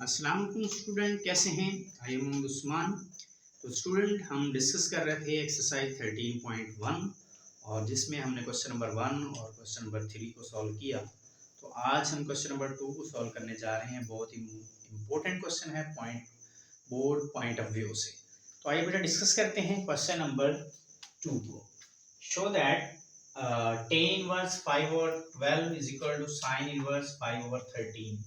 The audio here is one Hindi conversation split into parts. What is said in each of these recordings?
अस्सलाम वालेकुम स्टूडेंट, कैसे हैं? I am Mohammad Usman. तो स्टूडेंट, हम डिस्कस कर रहे थे एक्सरसाइज 13.1 और जिसमें हमने क्वेश्चन नंबर 1 और क्वेश्चन नंबर 3 को सॉल्व किया। तो आज हम क्वेश्चन नंबर 2 को सॉल्व करने जा रहे हैं। बहुत ही इम्पोर्टेंट क्वेश्चन है बोर्ड पॉइंट ऑफ व्यू से। तो आइए बेटा डिस्कस करते हैं क्वेश्चन नंबर 2 को। Show that tan inverse 5 over 12 is equal to sin inverse 5 over 13।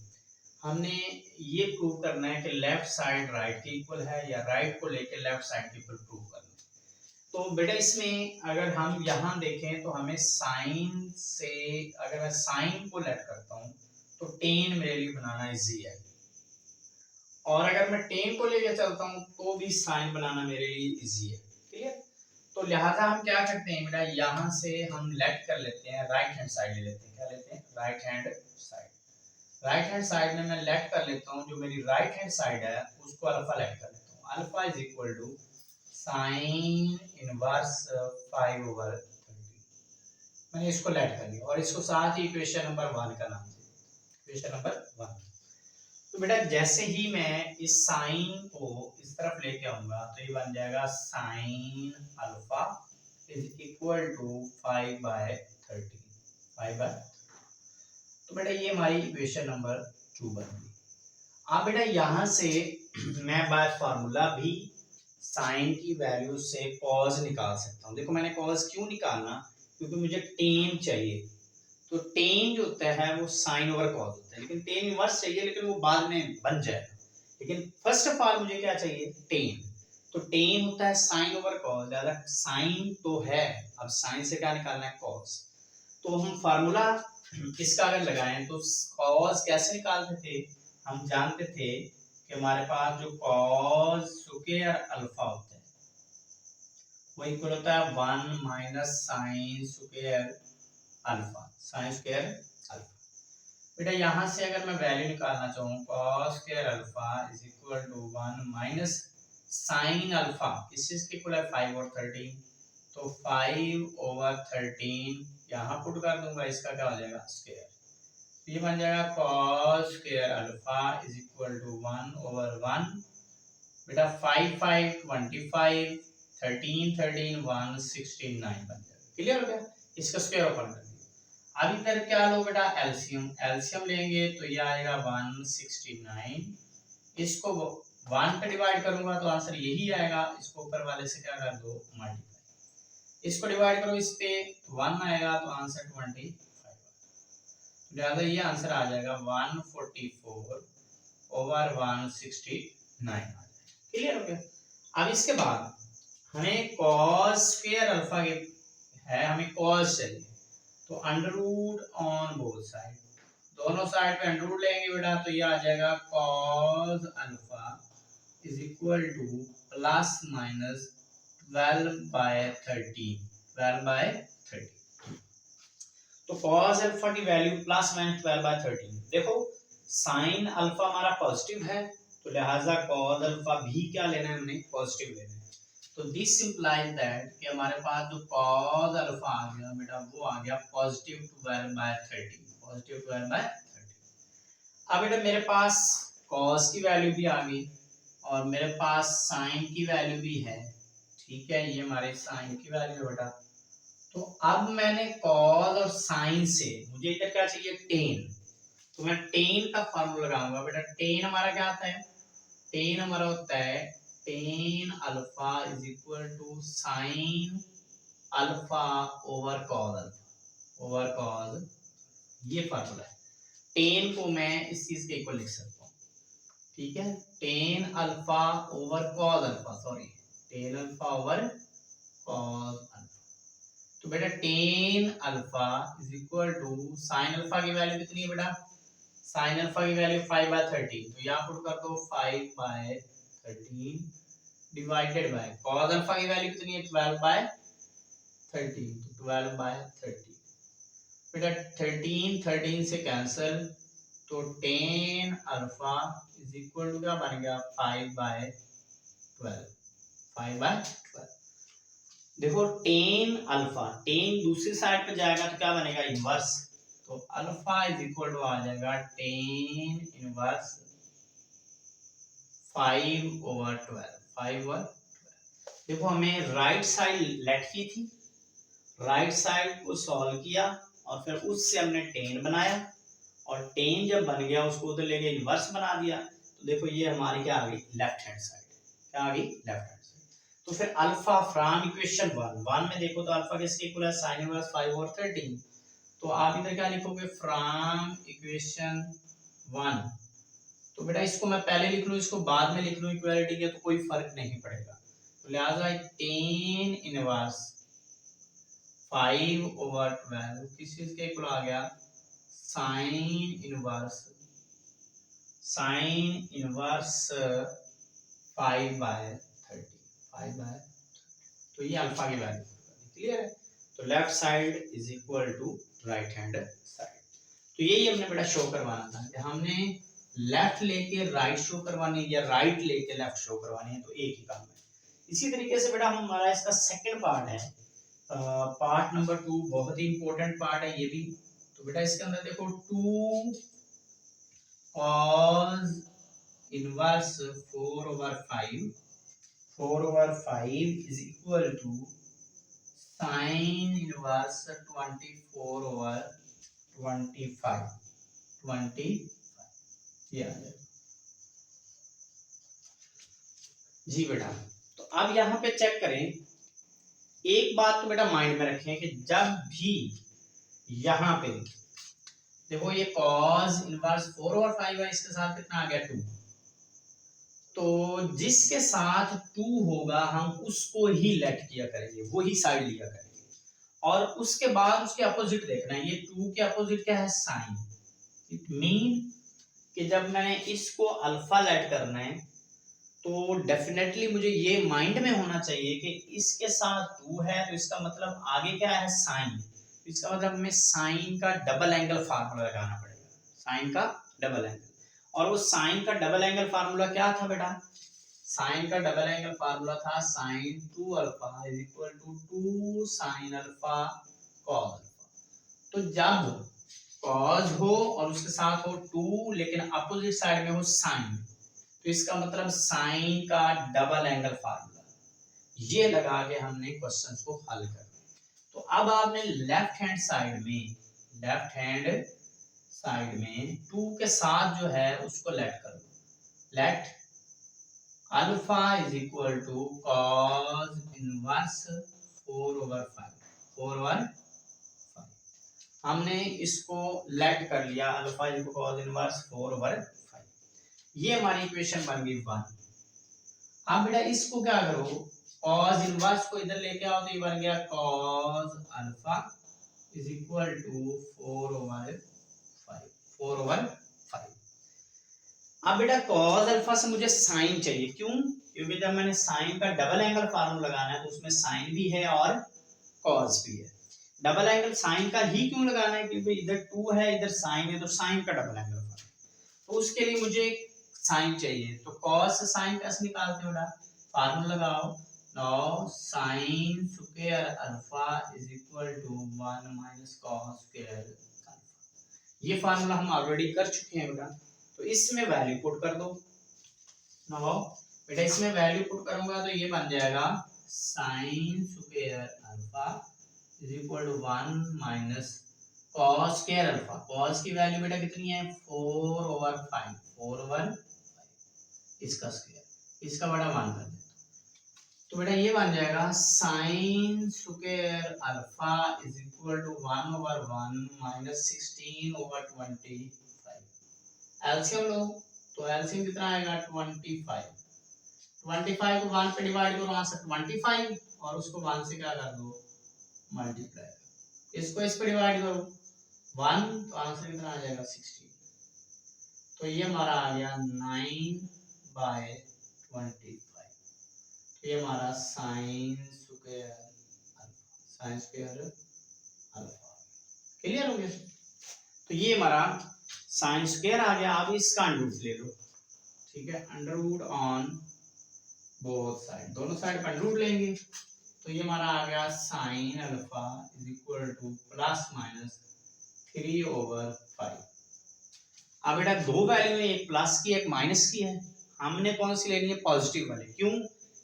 हमने ये प्रूव करना है कि लेफ्ट साइड राइट के इक्वल है या राइट को लेके लेफ्ट साइड के इक्वल प्रूव करना है। तो बेटा इसमें अगर हम यहाँ देखें तो हमें साइन से, अगर मैं साइन को लेट करता हूँ तो टेन मेरे लिए बनाना इजी है, और अगर मैं टेन को लेके चलता हूँ तो भी साइन बनाना मेरे लिए इजी है। क्लियर? तो लिहाजा हम क्या करते हैं बेटा, यहाँ से हम लेट कर लेते हैं, राइट हैंड साइड ले लेते हैं। क्या लेते हैं? Right hand side. Right hand side में मैं लेट कर लेता हूँ, जो मेरी राइट हैंड साइड है उसको अल्फा लेट कर लेता हूँ। Alpha is equal to sine inverse 5 over 30। मैंने इसको लेट कर लिया और इसको साथ ही इक्वेशन नंबर 1 का नाम दिया, इक्वेशन नंबर 1। तो बेटा जैसे ही मैं इस साइन को इस तरफ लेके आऊंगा तो ये बन जाएगा sine alpha is equal to 5/30। 5/30। तो बेटा ये हमारी इक्वेशन नंबर 2 बन गई। अब बेटा यहाँ से मैं बाय फार्मूला भी साइन की वैल्यू से कॉज निकाल सकता हूँ। देखो मैंने कॉज क्यों निकालना, क्योंकि मुझे टेन चाहिए। तो टेन जो होता है वो साइन ओवर कॉज होता है, लेकिन टेन इनवर्स चाहिए, लेकिन वो बाद में बन जाएगा। लेकिन फर्स्ट ऑफ ऑल मुझे क्या चाहिए? टेन। तो टेन होता है साइन ओवर कॉज, ज्यादा साइन तो है, अब साइन से क्या निकालना है? कॉज। तो हम फार्मूला इसका अगर लगाएं तो कॉज कैसे निकालते थे? हम जानते थे कि हमारे पास जो कॉज स्क्वायर अल्फा होता है वो इक्वल होता है 1 minus sine square alpha. Sine square alpha. बेटा यहाँ से अगर मैं वैल्यू निकालना चाहूँ, cos square alpha is equal to 1 minus sine alpha, किस चीज के इक्वल है? 5 और 13। तो 5 over 13 यहाँ पुट कर दूंगा, इसका क्या हो जाएगा? स्क्वायर। ये बन जाएगा cos square alpha is equal to 1 over 1। बेटा 5 5 25, 13 13 1 69 बन जाएगा। क्लियर हो गया? इसका स्क्वायर ओपन कर दिया। अब इधर क्या लो बेटा? एलसीएम। एलसीएम लेंगे तो ये आएगा 169। इसको 1 पे डिवाइड करूंगा तो आंसर यही आएगा। इसको ऊपर वाले से क्या कर दो? मल्टीप्लाई। इसको डिवाइड करो इस पे, 1 आएगा तो आंसर 25। लिहाजा ये आंसर आ जाएगा 144 over 169। क्लियर हो गया? अब इसके बाद हमें cos स्क्वायर अल्फा के है, हमें cos चाहिए, तो under root on both side, दोनों साइड पे अंडर रूट लेंगे बेटा, तो ये आ जाएगा cos alpha is equal to plus minus 12/13। 12/13। तो cos अल्फा की वैल्यू प्लस माइनस 12/13। देखो साइन अल्फा हमारा पॉजिटिव है, तो लिहाजा cos अल्फा भी क्या लेना है? हमने पॉजिटिव लेना है। तो दिस इंप्लाइज दैट कि हमारे पास जो cos अल्फा आ गया बेटा, वो आ गया पॉजिटिव 12/13। पॉजिटिव 12/13। अब बेटा मेरे पास cos की वैल्यू भी आ गई और मेरे पास साइन की वैल्यू भी है। ठीक है, ये हमारे साइन की वैल्यू है बेटा। तो अब मैंने कॉस और साइन से मुझे इधर क्या चाहिए? टेन। तो मैं टेन का फॉर्मूला लगाऊंगा बेटा। टेन हमारा क्या आता है? टेन हमारा होता है tan alpha is equal to sine alpha over cos alpha. Over cos, ये फॉर्मूला है। टेन को मैं इस चीज के इक्वल लिख सकता हूँ। ठीक है, tan alpha over cos alpha, sorry tan alpha over cos alpha. तो बेटा tan alpha is equal to sine alpha की वैल्यू कितनी है बेटा? साइन अल्फा की वैल्यू 5/13, तो यहाँ पुट कर दो 5/13 डिवाइडेड बाय कॉस अल्फा की वैल्यू कितनी है? 12/13, तो 12/13। बेटा 13 13 से कैंसिल, तो tan alpha is equal to क्या बन गया? 5/12। 5/12। देखो टेन अल्फा, टेन दूसरी साइड पे जाएगा तो क्या बनेगा? इनवर्स। तो अल्फा इज इक्वल टू आ जाएगा टेन इनवर्स 5/12, 5/12। देखो हमें राइट साइड लेट की थी, राइट साइड को सॉल्व किया और फिर उससे हमने टेन बनाया और टेन जब बन गया उसको उधर लेके इनवर्स बना दिया। तो देखो ये हमारी क्या आ गई, लेफ्ट हैंड साइड। क्या आ गई, लेफ्ट हैंड साइड। तो फिर अल्फा फ्रॉम इक्वेशन 1 में देखो तो अल्फा किसके इक्वल है, sin इनवर्स 5 और 13। तो आप इधर क्या लिखोगे, फ्रॉम इक्वेशन 1। तो बेटा इसको मैं पहले लिख लूं, इसको बाद में लिख लूं इक्वालिटी के, तो कोई फर्क नहीं पड़ेगा। तो लिहाजा टेन इनवर्स 5/12 किस चीज के इक्वल आ गया, साइन इनवर्स 5/30, 5/। तो ये अल्फा की वैल्यू क्लियर है। तो left side is equal to right hand side. तो यही हमने बेटा शो करवाना था कि हमने लेफ्ट लेके राइट शो करवानी है या राइट लेके लेफ्ट शो करवानी है, तो एक ही काम है। इसी तरीके से बेटा हमारा इसका सेकंड पार्ट है, पार्ट नंबर 2, बहुत ही इंपॉर्टेंट पार्ट है ये भी। तो बेटा इसके अंदर देखो 2 cos inverse 4/5 is equal to sin inverse 24/25 ये आ जाएगा जी बेटा। तो अब यहाँ पे चेक करें, एक बात तो बेटा माइंड में रखें कि जब भी यहाँ पे देखो ये cos इनवर्स 4/5 है, इसके साथ कितना आ गया 2, तो जिसके साथ 2 होगा हम उसको ही लेट किया करेंगे, वो ही साइड लिया करेंगे। और उसके बाद उसके अपोजिट देखना है, ये 2 के अपोजिट क्या है, साइन। इट मीन कि जब मैंने इसको अल्फा लेट करना है तो डेफिनेटली मुझे ये माइंड में होना चाहिए कि इसके साथ 2 है तो इसका मतलब आगे क्या है, साइन। इसका मतलब हमें साइन का डबल एंगल फार्मूला लगाना पड़ेगा, साइन का डबल एंगल। और वो साइन का डबल एंगल फार्मूला क्या था बेटा, साइन का डबल एंगल फार्मूला था sin 2 alpha is equal to 2 sin alpha cos alpha. तो जब cos हो और उसके साथ हो 2 लेकिन अपोजिट साइड में हो sin, तो इसका मतलब साइन का डबल एंगल फार्मूला ये लगा के हमने क्वेश्चंस को हल करना। तो अब आपने लेफ्ट हैंड साइड में 2 के साथ जो है उसको लेट कर दो, let alpha is equal to cos inverse 4/5 हमने इसको लेट कर लिया, alpha is equal cos inverse 4/5। ये हमारी इक्वेशन बन गई 1। अब बेटा इसको क्या करो, cos इनवर्स को इधर लेके आओ तो ये बन गया cos alpha is equal to 4/5। अब बेटा cos अल्फा से मुझे साइन चाहिए, क्यों, क्योंकि जब मैंने साइन का डबल एंगल फार्मूला लगाना है तो उसमें साइन भी है और cos भी है। डबल एंगल साइन का ही क्यों लगाना है, क्योंकि इधर 2 है इधर साइन है, तो साइन का डबल एंगल फार्मूला, तो उसके लिए मुझे साइन चाहिए। तो cos से साइन कैसे निकालते हो बेटा, फार्मूला लगाओ, now sin square alpha is equal to 1 minus cos square alpha. ये फार्मूला हम ऑलरेडी कर चुके हैं बेटा, तो इसमें वैल्यू पुट कर दो। नाउ बेटा इसमें वैल्यू पुट करूंगा तो ये बन जाएगा sin square alpha is equal to 1 minus cos square alpha. cos की वैल्यू बेटा कितनी है, 4/5 इसका स्क्वायर, इसका बड़ा 1 कर देता। तो बेटा ये बन जाएगा sin square alpha is equal to 1/1 minus 16/25। LCM लो तो एलसीएम कितना आएगा, 25। 25 को 1 पे डिवाइड करो, वहां से 25 और उसको 1 से क्या कर दो, मल्टीप्लाई। इसको इस पे डिवाइड करो 1 तो आंसर कितना आ जाएगा, 16। तो ये हमारा आ गया 9/25। तो ये हमारा sin स्क्वायर अल्फा क्लियर हो गया। तो ये हमारा sin स्क्वायर आ गया। अब इसका अंडर ले लो, ठीक है, under root on both side, दोनों साइड पर अंडर रूट लेंगे। तो ये हमारा आ गया sin alpha is equal to plus minus 3/5। अब बेटा दो वैल्यू है, एक प्लस की एक माइनस की है, हमने कौन सी लेनी है, पॉजिटिव वाली। क्यों?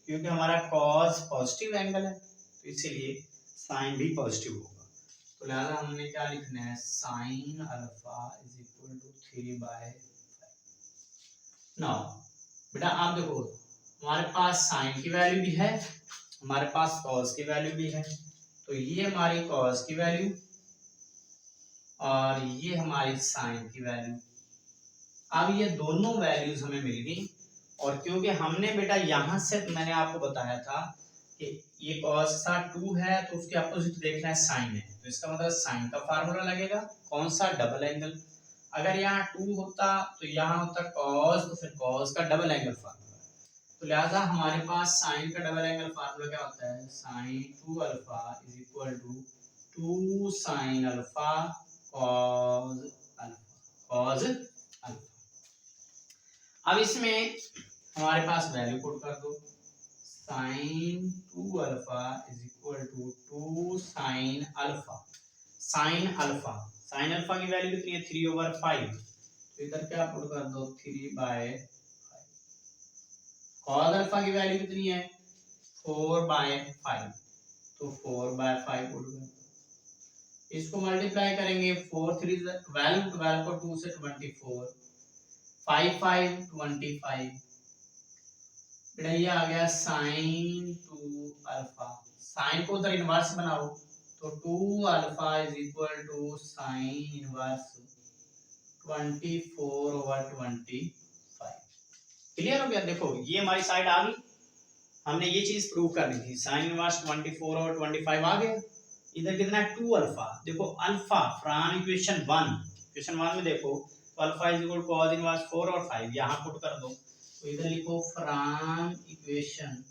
क्योंकि हमारा कॉस पॉजिटिव एंगल है, तो इसीलिए साइन भी पॉजिटिव होगा। तो लिहाजा हमने क्या लिखना है, sine alpha is equal to 3/5। Now बेटा आप देखो, हमारे पास साइन की वैल्यू भी है, हमारे पास कॉस की वैल्यू भी है। तो ये हमारी कॉस की वैल्यू और ये हमारी साइन की वैल्यू। अब ये दोनों वैल्यूज हमें मिल गई, और क्योंकि हमने बेटा यहाँ से मैंने आपको बताया था कि ये cos सा 2 है, तो उसके अपोजिट देखना है साइन है, तो इसका मतलब साइन का फार्मूला लगेगा कौन सा, डबल एंगल। अगर यहाँ 2 होता तो यहाँ होता cos, तो फिर cos का डबल एंगल फार्मूला। तो लिहाजा हमारे पास साइन का डबल एंगल फार्मूला क्या होता है, sine 2 alpha is equal to 2 sine alpha cos alpha. अब इसमें हमारे पास वैल्यू पुट कर दो, sine 2 alpha is equal to 2 sine alpha. Sine alpha की वैल्यू कितनी है, 3/5। तो इधर क्या पुट कर दो, 3/5। कॉस अल्फा की वैल्यू कितनी है, 4/5। तो 4/5 पुट कर दो। इसको मल्टीप्लाई करेंगे, 4 3 12, 12 को 2 से 24, 5 5 25। बेटा ये आ गया साइन 2 अल्फा। साइन को उधर इनवर्स बनाओ, तो 2 alpha is equal to sine inverse 24/25। Clear हो गया? देखो ये हमारी साइड आ गई, हमने ये चीज प्रूव करनी थी, साइन इनवर्स 24/25 आ गया। इधर कितना है, 2 अल्फा। देखो अल्फा फ्रॉम इक्वेशन 1 में देखो, तो alpha is equal to cos inverse 4 और 5 यहां पुट कर दो। तो इधर लिखो फ्रॉम इक्वेशन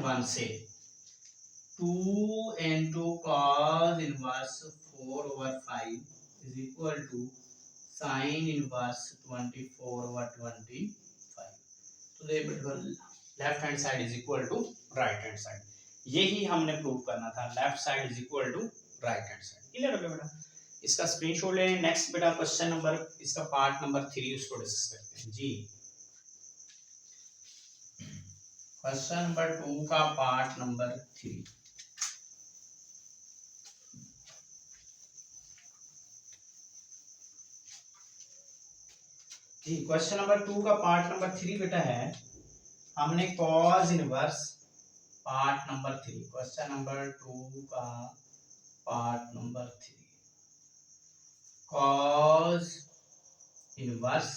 1 से 2 into cos inverse 4/5 is equal to sine inverse 24/25। तो left hand side is equal to right hand side. यही हमने प्रूव करना था, left side is equal to right hand side. Clear हो गया बेटा? इसका स्क्रीनशॉट ले लें। नेक्स्ट बेटा क्वेश्चन नंबर, इसका पार्ट नंबर 3 उसको डिस्कस करते हैं जी। क्वेश्चन नंबर 2 का पार्ट नंबर 3। जी क्वेश्चन नंबर 2 का पार्ट नंबर 3 बेटा है, हमने cos inverse part number 3, question number 2 का part number 3, cos inverse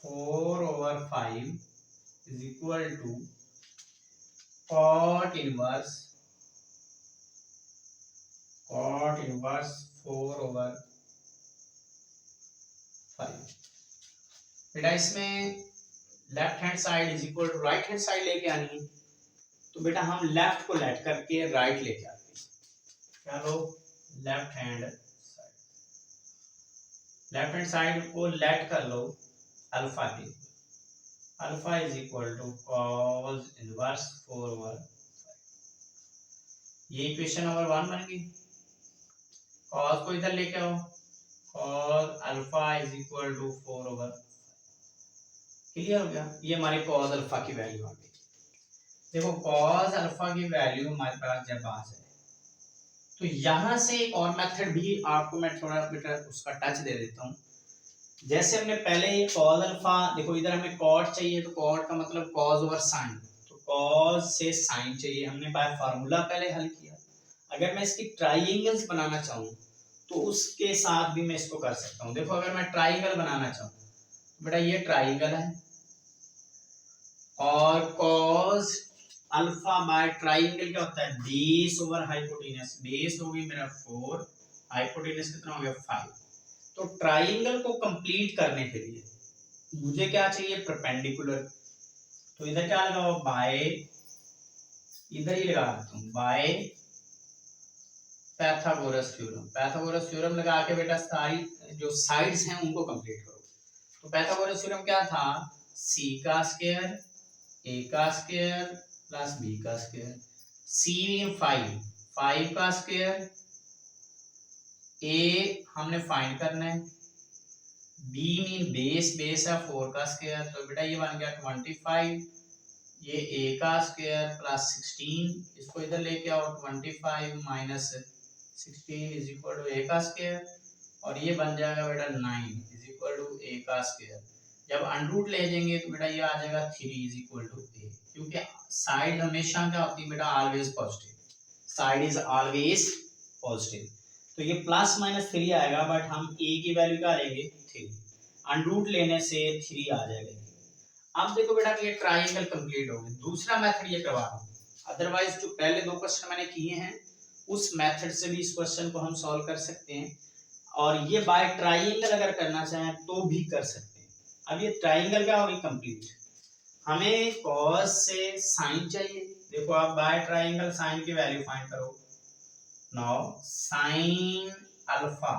4/5 is equal to cot inverse 4/5। बेटा इसमें left hand side is equal to right hand side लेके आनी है, तो बेटा हम लेफ्ट को लेट करके राइट लेके आते हैं। क्या लो, लेफ्ट हैंड साइड को लेट कर लो अल्फा के, alpha is equal to cos inverse 4/5। ये इक्वेशन नंबर 1 बन गई। cos को इधर लेके आओ, cos alpha is equal to 4/5। Clear हो गया? ये हमारी cos अल्फा की वैल्यू आ गई। देखो cos अल्फा की वैल्यू हमारे पास जब आ जाए, तो यहां से एक और मेथड भी आपको मैं थोड़ा बेटा उसका टच दे देता हूं। जैसे हमने पहले ये cos अल्फा, देखो इधर हमें cot चाहिए, तो cot का मतलब cos ओवर sin, तो cos से sin चाहिए, हमने बाय फार्मूला पहले हल किया। अगर मैं इसकी ट्राइंगल्स बनाना चाहूँ तो उसके साथ भी मैं इसको कर सकता हूँ। देखो अगर मैं ट्राइंगल बनाना चाहूँ, बेटा ये ट्राइंगल है, और cos अल्फा बाय ट्राइंगल क्या होता है, बेस ओवर हाइपोटेनस। बेस हो गई मेरा 4, हाइपोटेनस कितना हो गया 5। तो ट्राइंगल को कंप्लीट करने के लिए मुझे क्या चाहिए, परपेंडिकुलर। तो इधर क्या लगाओ, बाय, इधर ही लगा देता हूं, by Pythagoras theorem. Pythagoras theorem लगा के बेटा सारी जो साइड्स हैं उनको कंप्लीट करो। तो पैथागोरस थ्योरम क्या था, c का स्क्वायर a का स्क्वायर प्लस b का स्क्वायर। c में 5 का स्क्वायर, a हमने फाइंड करना है, b मीन बेस, बेस है 4 का स्क्वायर, तो बेटा ये बन गया 25, ये a का स्क्वायर प्लस 16, इसको इधर लेके आओ 25 minus 16 is equal to a का स्क्वायर, और ये बन जाएगा बेटा 9 इज इक्वल टू a का स्क्वायर। जब अंडरूट ले जाएंगे तो बेटा ये आ जाएगा 3 इज इक्वल टू a, क्योंकि साइड हमेशा क्या होती है बेटा, always positive, side is always positive, तो ये प्लस माइनस 3 आएगा, बट हम a की वैल्यू क्या लेंगे 3, अंडरूट लेने से 3 आ जाएगा। अब देखो बेटा ये ट्रायंगल कंप्लीट हो गया। दूसरा मेथड ये करवा रहा हूँ, अदरवाइज जो पहले 2 क्वेश्चन मैंने किए हैं उस मेथड से भी इस क्वेश्चन को हम सॉल्व कर सकते हैं, और ये बाय ट्रायंगल अगर करना चाहें तो भी कर सकते हैं। अब ये ट्रायंगल क्या होगी कंप्लीट, हमें cos से साइन चाहिए। देखो आप बाय ट्रायंगल साइन की वैल्यू फाइंड करो। नाउ साइन अल्फा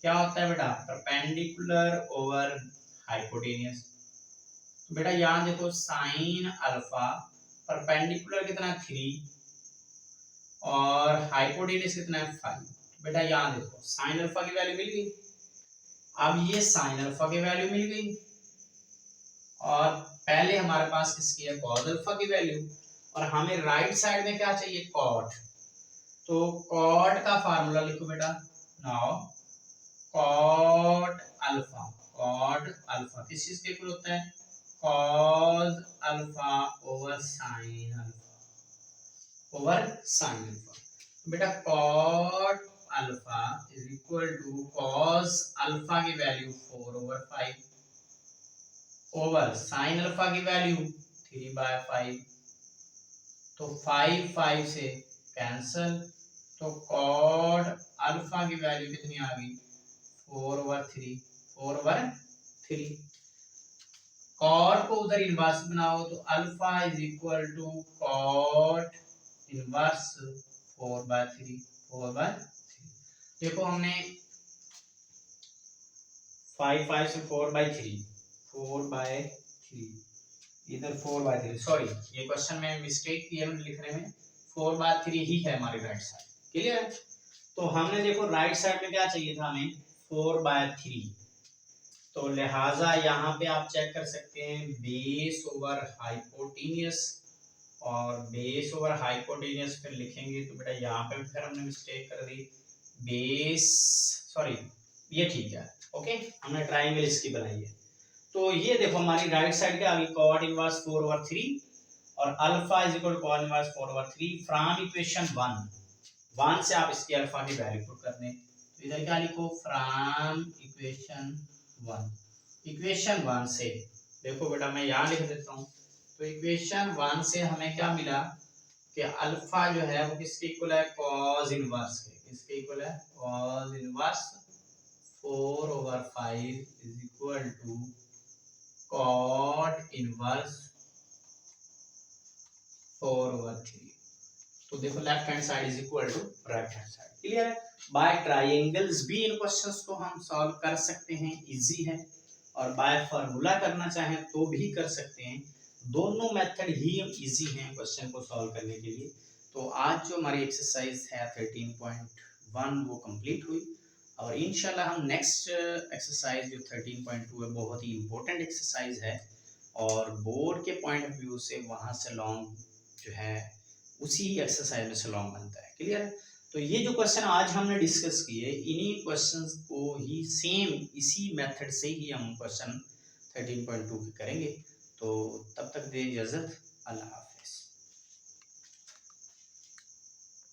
क्या होता है बेटा, परपेंडिकुलर ओवर हाइपोटेन्यूस। तो बेटा यहाँ देखो साइन अल्फा परपेंडिकुलर कितना 3 और हाइपोटेन्यूस कितना है 5। बेटा यहाँ देखो साइन अल्फा की वैल्यू मिल गई, अब ये साइन अल्फा की वैल्यू मिल गई, और पहले हमारे पास किसकी है कॉस अल्फा की वैल्यू, और हमें राइट साइड में क्या चाहिए कॉट, तो कॉट का फार्मूला लिखो बेटा। नाउ कॉट अल्फा किस चीज के इक्वल होता है, cos alpha over sine alpha. बेटा cot alpha is equal to cos alpha की वैल्यू 4/5 ओवर साइन अल्फा की वैल्यू 3/5, तो 5 से कैंसल, तो कॉट अल्फा की वैल्यू कितनी आ गई 4/3। कॉट को उधर इनवर्स बनाओ तो alpha is equal to cot inverse 4/3। देखो हमने 5 से 4/3 इधर 4/3, सॉरी ये क्वेश्चन में मिस्टेक की है मैंने लिखने में, 4/3 ही है हमारी राइट साइड, क्लियर। तो हमने देखो राइट साइड में क्या चाहिए था हमें 4/3, तो लिहाजा यहाँ पे आप चेक कर सकते हैं बेस ओवर हाइपोटेन्यूस, और बेस ओवर हाइपोटेन्यूस फिर लिखेंगे तो बेटा यहाँ पे फिर हमने मिस्टेक कर दी, बेस सॉरी ये ठीक है, ओके हमने ट्रायंगल इसकी बनाई है। तो ये देखो हमारी राइट साइड क्या आ गई कॉट इनवर्स 4/3 और alpha is equal to cot inverse 4/3 from equation 1 से आप इसकी अल्फा की वैल्यू पुट कर दें, तो इधर क्या लिखो फ्रॉम इक्वेशन 1 से। देखो बेटा मैं यहाँ लिख देता हूँ, तो इक्वेशन 1 से हमें क्या मिला कि अल्फा जो है वो किसके इक्वल है कॉस इनवर्स के, किसके इक्वल है cos inverse 4/5 is equal to cot inverse 4/3। तो देखो left hand side is equal to right hand side, clear है। बाय ट्रायंगल्स भी इन क्वेश्चंस को हम सॉल्व कर सकते हैं, इजी है, और बाय फार्मूला करना चाहें तो भी कर सकते हैं, दोनों मेथड ही इजी हैं क्वेश्चन को सॉल्व करने के लिए। तो आज जो हमारी एक्सरसाइज है 13.1 वो कंप्लीट हुई, और इंशाल्लाह हम नेक्स्ट एक्सरसाइज जो 13.2 है बहुत ही इम्पोर्टेंट एक्सरसाइज है, और बोर्ड के पॉइंट ऑफ व्यू से वहाँ से लॉन्ग जो है उसी एक्सरसाइज में से लॉन्ग बनता है, क्लियर है। तो ये जो क्वेश्चन आज हमने डिस्कस किए इन्हीं क्वेश्चंस को ही सेम इसी मेथड से ही हम क्वेश्चन 13.2 के करेंगे। तो तब तक दे इजाज़त, अल्लाह हाफ़िज़।